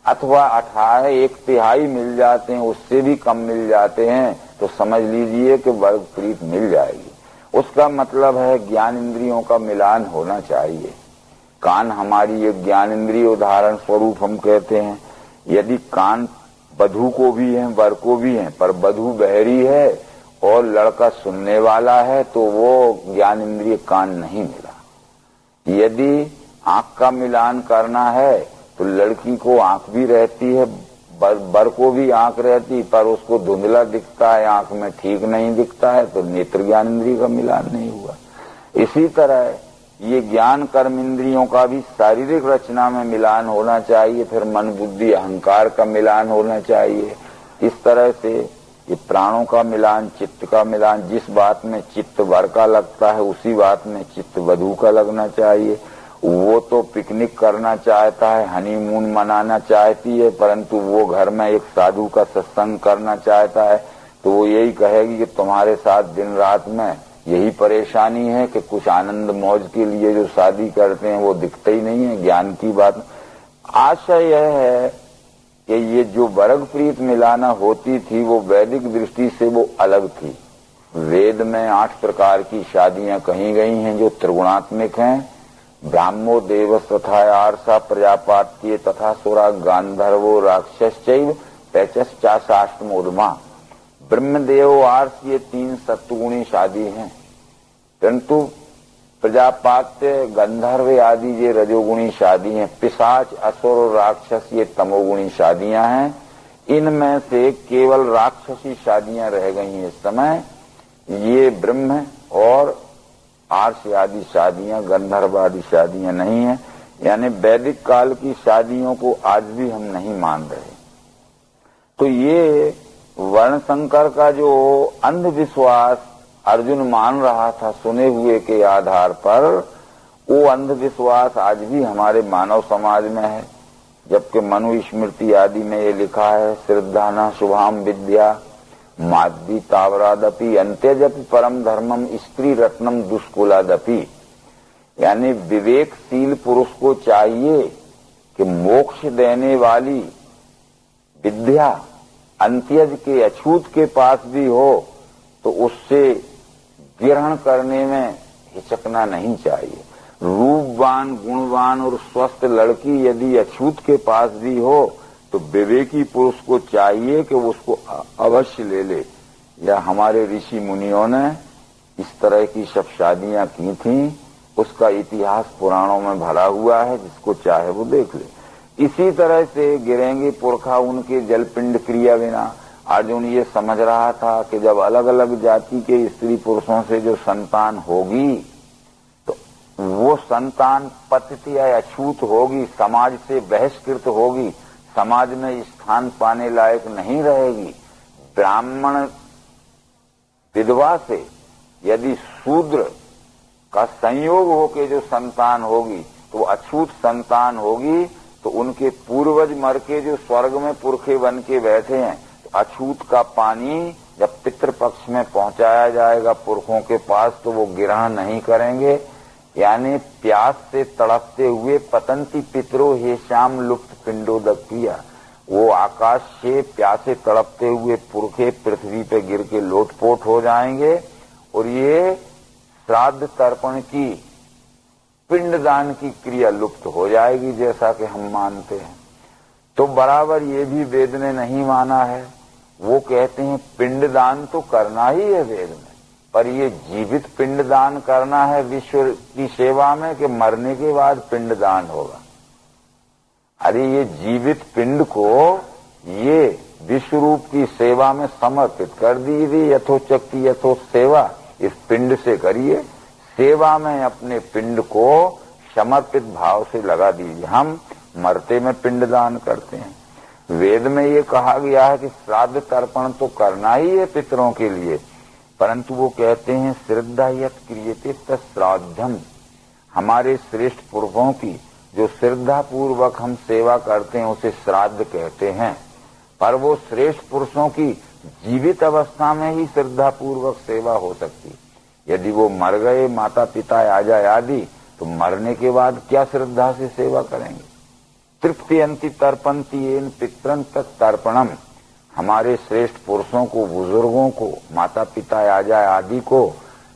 अथवा 18 1/3 मिल जाते हैं, उससे भी कम मिल जाते हैं, तो समझ लीजिए कि वर्ग प्रीत मिल जाएगी। उसका मतलब है ज्ञान इंद्रियों का मिलान होना चाहिए। कान हमारी एक ज्ञान इंद्रिय उदाहरण स्वरूप हम कहते हैं। यदि कान बधू को भी है, वर को भी है, पर बधू बहरी है और लड़का सुनने वाला है, तो वो ज्ञान इंद्रिय कान नहीं मिला। यदि आंख का मिलान करना है तो लड़की को आंख भी रहती है, बर को भी आंख रहती, पर उसको धुंधला दिखता है, आंख में ठीक नहीं दिखता है, तो नेत्र ज्ञान इंद्रिय का मिलान नहीं हुआ। इसी तरह ये ज्ञान कर्म इंद्रियों का भी शारीरिक रचना में मिलान होना चाहिए, फिर मन बुद्धि अहंकार का मिलान होना चाहिए। इस तरह से ये प्राणों का मिलान, चित्त का मिलान, जिस बात में चित्त वर का लगता है उसी बात में चित्त वधू का लगना चाहिए। वो तो पिकनिक करना चाहता है, हनीमून मनाना चाहती है, परंतु वो घर में एक साधु का सत्संग करना चाहता है, तो वो यही कहेगी कि तुम्हारे साथ दिन रात में यही परेशानी है कि कुछ आनंद मौज के लिए जो शादी करते हैं वो दिखते ही नहीं है। ज्ञान की बात आशय यह है कि ये जो वर्ग प्रीत मिलाना होती थी वो वैदिक दृष्टि से वो अलग थी। वेद में 8 प्रकार की शादियां कही गई हैं जो त्रिगुणात्मिक हैं। ब्राह्मो देवस तथा आर्षा प्रजापात्य तथा सुरा गांधर्वो राक्षसचैव पैचश्चाशाष्टमोदमा। ब्रह्मदेव आर्ष ये 3 सत्वगुणी शादी हैं, परंतु प्रजापात्य गंधर्व आदि ये रजोगुणी शादी हैं। पिशाच असुर और राक्षस ये तमोगुणी शादियां हैं। इनमें से केवल राक्षसी शादियां रह गई हैं इस समय। ये ब्रह्म और आर्ष आदि शादियां, गंधर्व आदि शादियां नहीं है। यानी वैदिक काल की शादियों को आज भी हम नहीं मान रहे। तो ये वर्ण संकर का जो अंधविश्वास अर्जुन मान रहा था सुने हुए के आधार पर, वो अंधविश्वास आज भी हमारे मानव समाज में है। जबकि मनु स्मृति आदि में ये लिखा है, श्रद्धा शुभाम विद्या माद्दी तावरादपि अंत्यजपि परम धर्मम स्त्री रत्नम दुष्कुलादपि। यानी विवेकशील पुरुष को चाहिए कि मोक्ष देने वाली विद्या अंत्यज के अछूत के पास भी हो तो उससे ग्रहण करने में हिचकना नहीं चाहिए। रूपवान, गुणवान और स्वस्थ लड़की यदि अछूत के पास भी हो तो विवेकी पुरुष को चाहिए कि उसको अवश्य ले ले। या हमारे ऋषि मुनियों ने इस तरह की सब शादियां की थीं, उसका इतिहास पुराणों में भरा हुआ है, जिसको चाहे वो देख ले। इसी तरह से गिरेंगे पुरखा उनके जलपिंड क्रिया बिना। अर्जुन ये समझ रहा था कि जब अलग अलग जाति के स्त्री पुरुषों से जो संतान होगी तो वो संतान पतित या अछूत होगी, समाज से बहिष्कृत होगी, समाज में स्थान पाने लायक नहीं रहेगी। ब्राह्मण विधवा से यदि शूद्र का संयोग होके जो संतान होगी तो वो अछूत संतान होगी, तो उनके पूर्वज मर के जो स्वर्ग में पुरखे बन के बैठे हैं, तो अछूत का पानी जब पितृपक्ष में पहुंचाया जाएगा पुरखों के पास तो वो ग्रहण नहीं करेंगे। यानी प्यास से तड़पते हुए पतंती पितरो हे श्याम लुप्त पिंडोदक किया। वो आकाश से प्यासे तड़पते हुए पुरखे पृथ्वी पे गिर के लोटपोट हो जाएंगे और ये श्राद्ध तर्पण की पिंडदान की क्रिया लुप्त हो जाएगी, जैसा कि हम मानते हैं। तो बराबर ये भी वेद ने नहीं माना है। वो कहते हैं पिंडदान तो करना ही है वेद में, पर ये जीवित पिंडदान करना है विश्व की सेवा में कि मरने के बाद पिंडदान होगा। अरे ये जीवित पिंड को ये विश्व रूप की सेवा में समर्पित कर दीजिए। यथोचक्ति यथो सेवा, इस पिंड से करिए सेवा में, अपने पिंड को समर्पित भाव से लगा दीजिए। हम मरते में पिंडदान करते हैं। वेद में ये कहा गया है कि श्राद्ध तर्पण तो करना ही है पितरों के लिए, परंतु वो कहते हैं श्रद्धा यत् क्रियते तत्श्राद्धम। हमारे श्रेष्ठ पुरखों की जो श्रद्धा पूर्वक हम सेवा करते हैं उसे श्राद्ध कहते हैं। पर वो श्रेष्ठ पुरुषों की जीवित अवस्था में ही श्रद्धा पूर्वक सेवा हो सकती। यदि वो मर गए, माता पिता आ जाए आदि, तो मरने के बाद क्या श्रद्धा से सेवा करेंगे। तृप्तियंती तर्पंती येन पितरन तत् तर्पणम। हमारे श्रेष्ठ पुरुषों को, बुजुर्गों को, माता पिता आजा आदि को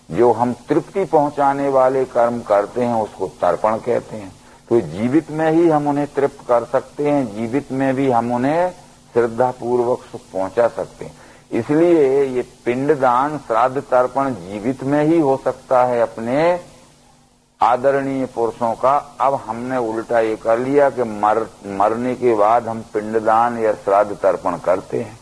जो हम तृप्ति पहुंचाने वाले कर्म करते हैं उसको तर्पण कहते हैं। तो जीवित में ही हम उन्हें तृप्त कर सकते हैं, जीवित में भी हम उन्हें श्रद्धा पूर्वक सुख पहुंचा सकते हैं। इसलिए ये पिंडदान, श्राद्ध तर्पण जीवित में ही हो सकता है अपने आदरणीय पुरुषों का। अब हमने उल्टा ये कर लिया कि मरने के बाद हम पिंडदान या श्राद्ध तर्पण करते हैं,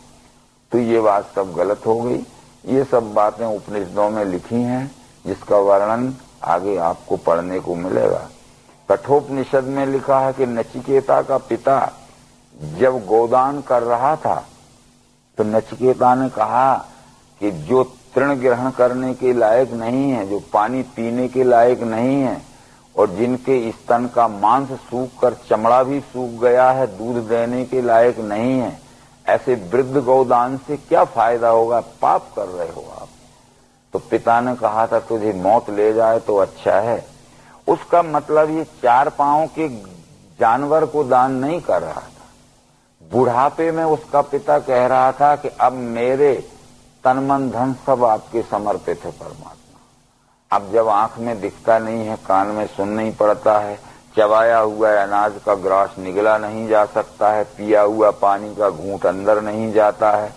तो ये बात सब गलत हो गई। ये सब बातें उपनिषदों में लिखी हैं, जिसका वर्णन आगे आपको पढ़ने को मिलेगा। कठोपनिषद में लिखा है कि नचिकेता का पिता जब गोदान कर रहा था तो नचिकेता ने कहा कि जो तृण ग्रहण करने के लायक नहीं है, जो पानी पीने के लायक नहीं है और जिनके स्तन का मांस सूख कर चमड़ा भी सूख गया है, दूध देने के लायक नहीं है, ऐसे वृद्ध गौदान से क्या फायदा होगा, पाप कर रहे हो आप। तो पिता ने कहा था तुझे मौत ले जाए तो अच्छा है। उसका मतलब ये 4 पांव के जानवर को दान नहीं कर रहा था। बुढ़ापे में उसका पिता कह रहा था कि अब मेरे तन मन धन सब आपके समर्पित है परमात्मा। अब जब आंख में दिखता नहीं है, कान में सुन नहीं पड़ता है, चबाया हुआ अनाज का ग्रास निगला नहीं जा सकता है, पिया हुआ पानी का घूंट अंदर नहीं जाता है,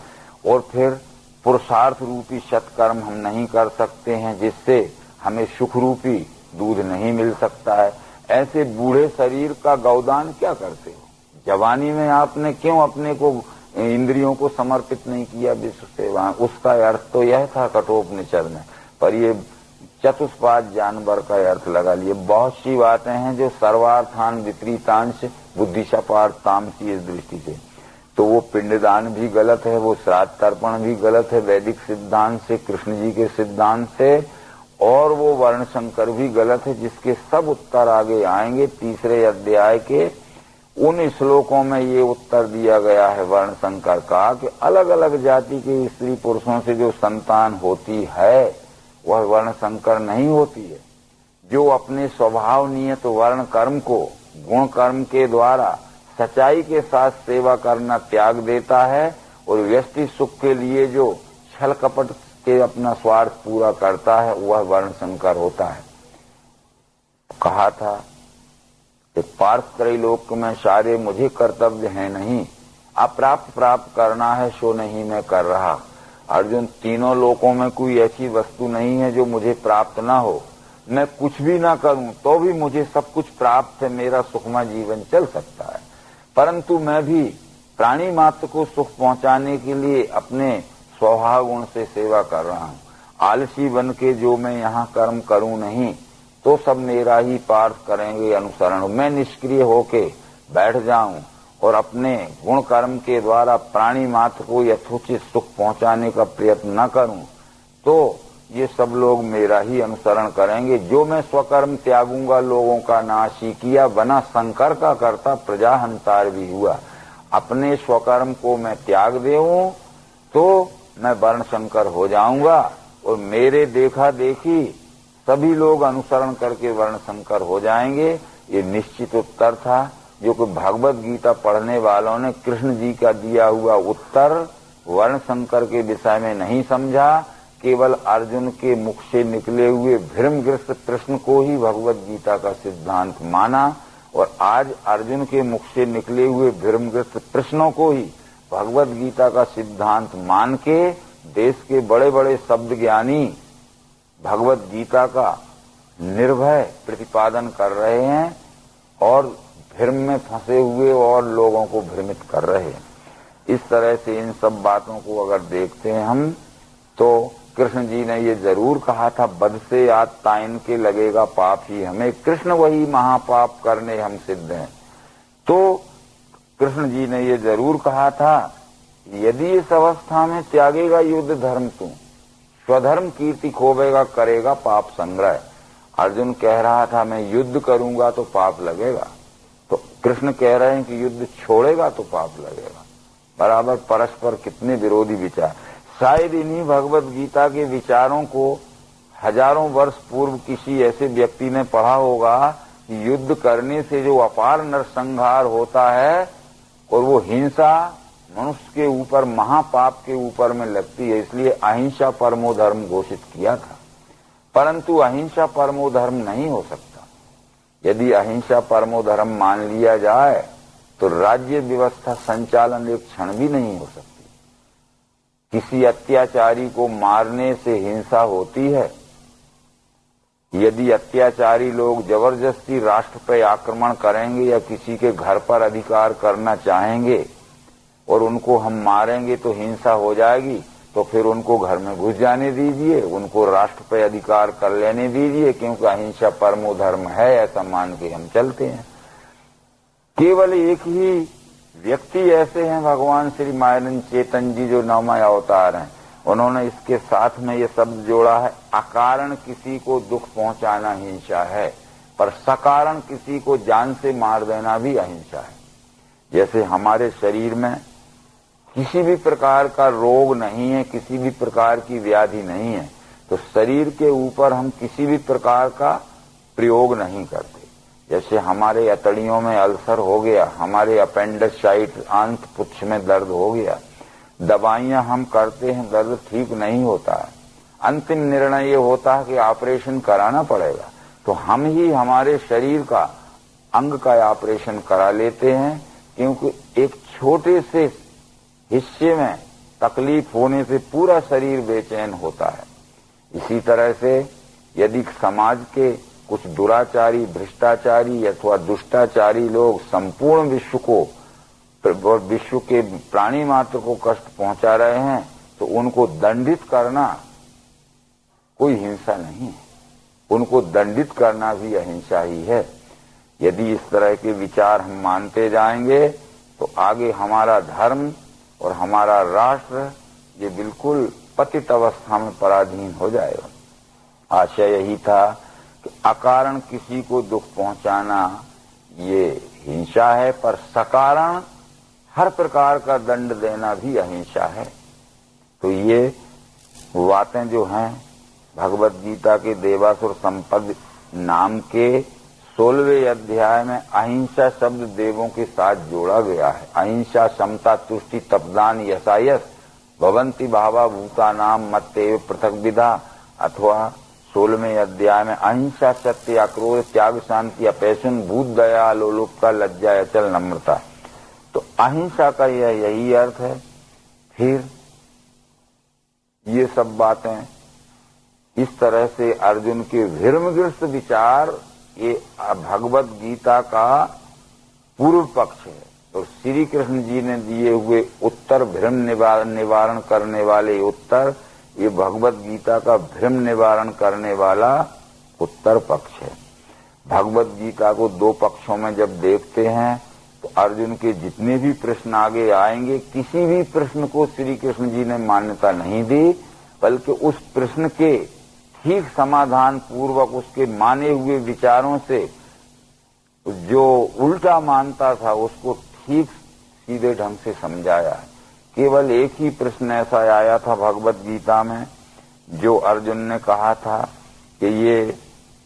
और फिर पुरुषार्थ रूपी सत्कर्म हम नहीं कर सकते हैं जिससे हमें सुख रूपी दूध नहीं मिल सकता है, ऐसे बूढ़े शरीर का गौदान क्या करते हो? जवानी में आपने क्यों अपने को, इंद्रियों को समर्पित नहीं किया विश्व सेवा? उसका अर्थ तो यह था कठोपनिषद में, पर ये चतुष्पाद जानवर का अर्थ लगा लिए। बहुत सी बातें हैं जो सर्वार्थान विपरीतांश बुद्धिशापार्थ तामसी इस दृष्टि से, तो वो पिंडदान भी गलत है, वो श्राद्ध तर्पण भी गलत है वैदिक सिद्धांत से, कृष्ण जी के सिद्धांत से, और वो वर्ण संकर भी गलत है, जिसके सब उत्तर आगे आएंगे। 3रे अध्याय के उन श्लोकों में ये उत्तर दिया गया है वर्ण संकर का कि अलग अलग जाति के स्त्री पुरुषों से जो संतान होती है वह वर्ण संकर नहीं होती है। जो अपने स्वभाव नियत वर्ण कर्म को गुण कर्म के द्वारा सच्चाई के साथ सेवा करना त्याग देता है और व्यष्टि सुख के लिए जो छल कपट के अपना स्वार्थ पूरा करता है वह वर्ण संकर होता है। कहा था कि पार्थ त्रैलोक में सारे मुझे कर्तव्य है नहीं, अप्राप्त प्राप्त करना है सो नहीं मैं कर रहा। अर्जुन, तीनों लोकों में कोई ऐसी वस्तु नहीं है जो मुझे प्राप्त ना हो। मैं कुछ भी ना करूं तो भी मुझे सब कुछ प्राप्त है, मेरा सुखमय जीवन चल सकता है, परंतु मैं भी प्राणी मात्र को सुख पहुंचाने के लिए अपने स्वभाव गुण से सेवा कर रहा हूं। आलसी बन के जो मैं यहाँ कर्म करूं नहीं तो सब मेरा ही पार्थ करेंगे अनुसरण। मैं निष्क्रिय होके बैठ जाऊं और अपने गुण कर्म के द्वारा प्राणी मात्र को यथोचित सुख पहुंचाने का प्रयत्न न करूं तो ये सब लोग मेरा ही अनुसरण करेंगे। जो मैं स्वकर्म त्यागूंगा लोगों का नाश ही किया, बना शंकर का करता प्रजा हंतार भी हुआ। अपने स्वकर्म को मैं त्याग देऊं तो मैं वर्ण शंकर हो जाऊंगा और मेरे देखा देखी सभी लोग अनुसरण करके वर्ण शंकर हो जाएंगे। ये निश्चित उत्तर था जो कि भगवत गीता पढ़ने वालों ने कृष्ण जी का दिया हुआ उत्तर वर्ण शंकर के विषय में नहीं समझा, केवल अर्जुन के मुख से निकले हुए भ्रमग्रस्त प्रश्न को ही भगवत गीता का सिद्धांत माना, और आज अर्जुन के मुख से निकले हुए भ्रमग्रस्त प्रश्नों को ही भगवत गीता का सिद्धांत मान के देश के बड़े बड़े शब्द ज्ञानी भगवत गीता का निर्भय प्रतिपादन कर रहे हैं और भ्रम में फंसे हुए और लोगों को भ्रमित कर रहे हैं। इस तरह से इन सब बातों को अगर देखते हैं हम तो कृष्ण जी ने ये जरूर कहा था, बद से याद ताइन के लगेगा पाप ही हमें, कृष्ण वही महापाप करने हम सिद्ध हैं। तो कृष्ण जी ने ये जरूर कहा था, यदि इस अवस्था में त्यागेगा युद्ध धर्म तू, स्वधर्म कीर्ति खोवेगा करेगा पाप संग्रह। अर्जुन कह रहा था मैं युद्ध करूंगा तो पाप लगेगा, तो कृष्ण कह रहे हैं कि युद्ध छोड़ेगा तो पाप लगेगा। बराबर परस्पर कितने विरोधी विचार। शायद इन्हीं भगवत गीता के विचारों को हजारों वर्ष पूर्व किसी ऐसे व्यक्ति ने पढ़ा होगा युद्ध करने से जो अपार नरसंहार होता है और वो हिंसा मनुष्य के ऊपर महापाप के ऊपर में लगती है, इसलिए अहिंसा परमो धर्म घोषित किया था। परंतु अहिंसा परमो धर्म नहीं हो सकता। यदि अहिंसा परमो धर्म मान लिया जाए तो राज्य व्यवस्था संचालन एक क्षण भी नहीं हो सकती। किसी अत्याचारी को मारने से हिंसा होती है। यदि अत्याचारी लोग जबरदस्ती राष्ट्र पर आक्रमण करेंगे या किसी के घर पर अधिकार करना चाहेंगे और उनको हम मारेंगे तो हिंसा हो जाएगी, तो फिर उनको घर में घुस जाने दीजिए, उनको राष्ट्र पर अधिकार कर लेने दीजिए, क्योंकि अहिंसा परमो धर्म है, ऐसा मान के हम चलते हैं। केवल एक ही व्यक्ति ऐसे हैं, भगवान श्री मायरन चेतन जी जो नवमय अवतार हैं, उन्होंने इसके साथ में ये शब्द जोड़ा है, अकारण किसी को दुख पहुंचाना हिंसा है, पर सकारण किसी को जान से मार देना भी अहिंसा है। जैसे हमारे शरीर में किसी भी प्रकार का रोग नहीं है, किसी भी प्रकार की व्याधि नहीं है, तो शरीर के ऊपर हम किसी भी प्रकार का प्रयोग नहीं करते। जैसे हमारे अतड़ियों में अल्सर हो गया, हमारे अपेंडिसाइट आंत पुच्छ में दर्द हो गया, दवाइयां हम करते हैं, दर्द ठीक नहीं होता है, अंतिम निर्णय ये होता है कि ऑपरेशन कराना पड़ेगा, तो हम ही हमारे शरीर का अंग का ऑपरेशन करा लेते हैं, क्योंकि एक छोटे से हिस्से में तकलीफ होने से पूरा शरीर बेचैन होता है। इसी तरह से यदि समाज के कुछ दुराचारी, भ्रष्टाचारी अथवा दुष्टाचारी लोग संपूर्ण विश्व को, विश्व के प्राणी मात्र को कष्ट पहुंचा रहे हैं, तो उनको दंडित करना कोई हिंसा नहीं है, उनको दंडित करना भी अहिंसा ही है। यदि इस तरह के विचार हम मानते जाएंगे तो आगे हमारा धर्म और हमारा राष्ट्र ये बिल्कुल पतित अवस्था में पराधीन हो जाएगा। आशय यही था कि अकारण किसी को दुख पहुंचाना ये हिंसा है, पर सकारण हर प्रकार का दंड देना भी अहिंसा है। तो ये बातें जो हैं भगवत गीता के देवासुर संपद नाम के 16वें अध्याय में अहिंसा शब्द देवों के साथ जोड़ा गया है। अहिंसा, समता, तुष्टि, तपदान, यशायस भवंती भावा भूतानाम मत्तेव पृथक विधा, अथवा 16वें अध्याय में अहिंसा, सत्य, आक्रोश, त्याग, शांति, अपैशन, भूत, दया, लोलुपता, लज्जा, अचल, नम्रता। तो अहिंसा का यही अर्थ है। फिर ये सब बातें इस तरह से अर्जुन के भ्रमग्रस्त विचार ये भगवत गीता का पूर्व पक्ष है, और श्री कृष्ण जी ने दिए हुए उत्तर, भ्रम निवारण करने वाले उत्तर, ये भगवत गीता का भ्रम निवारण करने वाला उत्तर पक्ष है। भगवत गीता को दो पक्षों में जब देखते हैं तो अर्जुन के जितने भी प्रश्न आगे आएंगे, किसी भी प्रश्न को श्री कृष्ण जी ने मान्यता नहीं दी, बल्कि उस प्रश्न के ठीक समाधान पूर्वक उसके माने हुए विचारों से जो उल्टा मानता था उसको ठीक सीधे ढंग से समझाया है। केवल एक ही प्रश्न ऐसा आया था भगवत गीता में जो अर्जुन ने कहा था कि ये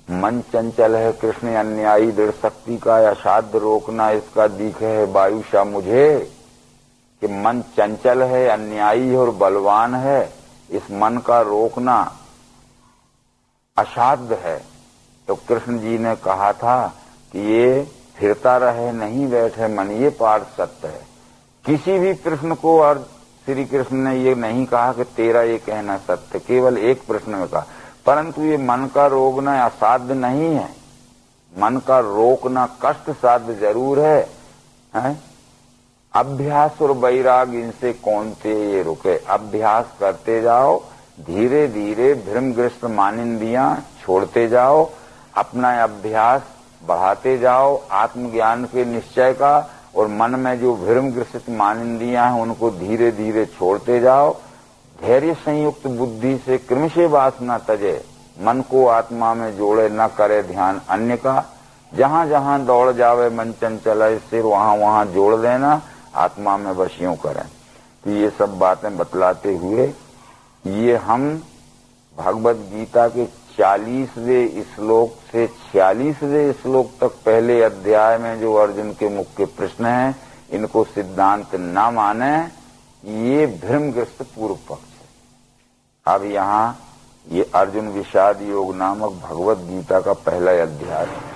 मन चंचल है, कृष्ण अन्यायी दृढ़ शक्ति का, असाध्य रोकना इसका दिखे है वायुषा मुझे, कि मन चंचल है, अन्यायी और बलवान है, इस मन का रोकना असाध्य है। तो कृष्ण जी ने कहा था कि ये फिरता रहे नहीं बैठे मन, ये पार्थ सत्य है। किसी भी प्रश्न को और श्री कृष्ण ने ये नहीं कहा कि तेरा ये कहना सत्य, केवल एक प्रश्न में कहा, परंतु ये मन का रोकना असाध्य नहीं है, मन का रोकना कष्ट साध्य जरूर है? अभ्यास और वैराग इनसे कौन थे ये रुके। अभ्यास करते जाओ, धीरे धीरे भ्रमग्रस्त मानिंदियां छोड़ते जाओ, अपना अभ्यास बढ़ाते जाओ आत्मज्ञान के निश्चय का, और मन में जो भ्रमग्रसित मानिंदियां हैं उनको धीरे धीरे छोड़ते जाओ। धैर्य संयुक्त बुद्धि से क्रमशः वासना तजे, मन को आत्मा में जोड़े, न करे ध्यान अन्य का। जहां जहां दौड़ जावे मन चंचल है, सिर वहां वहां जोड़ देना, आत्मा में बस यूं करें। तो ये सब बातें बतलाते हुए ये हम भगवत गीता के 40वें श्लोक से 46वें श्लोक तक पहले अध्याय में जो अर्जुन के मुख्य प्रश्न हैं, इनको सिद्धांत न माने, ये भ्रमग्रस्त पूर्व पक्ष है। अब यहाँ ये अर्जुन विषाद योग नामक भगवत गीता का पहला अध्याय है।